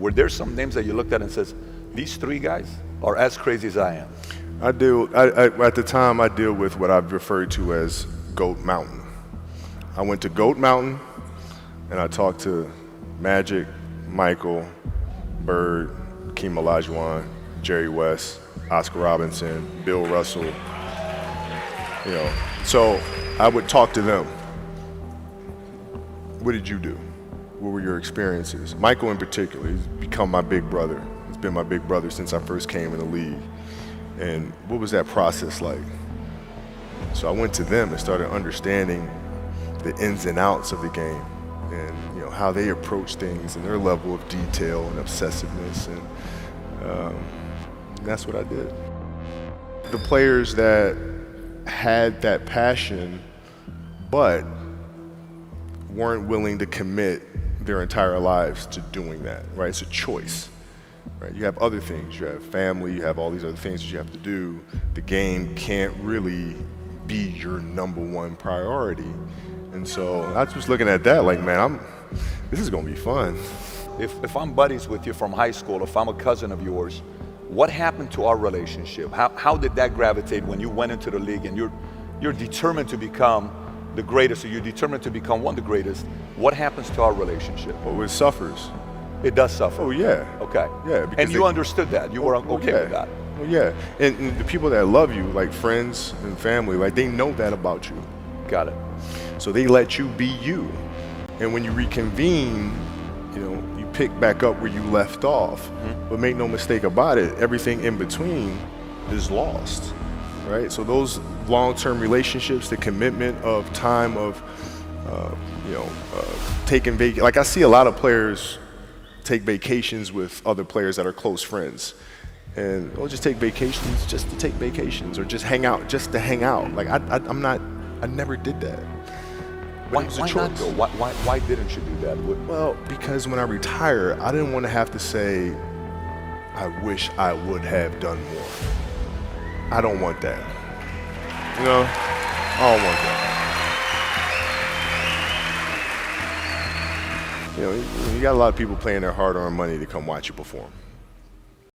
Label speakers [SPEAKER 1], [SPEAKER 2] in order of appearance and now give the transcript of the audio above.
[SPEAKER 1] Were there some names that you looked at and says, these three guys are as crazy as I am?
[SPEAKER 2] At the time, I deal with what I've referred to as Goat Mountain. I went to Goat Mountain, and I talked to Magic, Michael, Bird, Keem Olajuwon, Jerry West, Oscar Robinson, Bill Russell. So I would talk to them. What did you do? What were your experiences? Michael in particular, he's become my big brother. He's been my big brother since I first came in the league. And what was that process like? So I went to them and started understanding the ins and outs of the game and how they approach things and their level of detail and obsessiveness, and that's what I did. The players that had that passion but weren't willing to commit their entire lives to doing that, right? It's a choice. Right? You have other things, you have family, you have all these other things that you have to do. The game can't really be your number one priority. And so I was looking at that like, man, this is gonna be fun.
[SPEAKER 1] If I'm buddies with you from high school, if I'm a cousin of yours, what happened to our relationship? How did that gravitate when you went into the league and you're determined to become the greatest, or you're determined to become one of the greatest? What happens to our relationship?
[SPEAKER 2] Well, it suffers.
[SPEAKER 1] It does suffer.
[SPEAKER 2] Oh yeah.
[SPEAKER 1] Okay.
[SPEAKER 2] Yeah.
[SPEAKER 1] And you understood that. You were okay
[SPEAKER 2] yeah.
[SPEAKER 1] with that.
[SPEAKER 2] Well, yeah. And the people that love you, like friends and family, like they know that about you.
[SPEAKER 1] Got it.
[SPEAKER 2] So they let you be you. And when you reconvene, you pick back up where you left off. Mm-hmm. But make no mistake about it, everything in between is lost. Right? So those long-term relationships, the commitment of time of taking like I see a lot of players take vacations with other players that are close friends, and they'll just take vacations just to take vacations, or just hang out just to hang out. Like I never did that.
[SPEAKER 1] Why not though? Why didn't you do that?
[SPEAKER 2] Well, because when I retire, I didn't want to have to say, I wish I would have done more. I don't want that. I don't want that. You got a lot of people paying their hard-earned money to come watch you perform.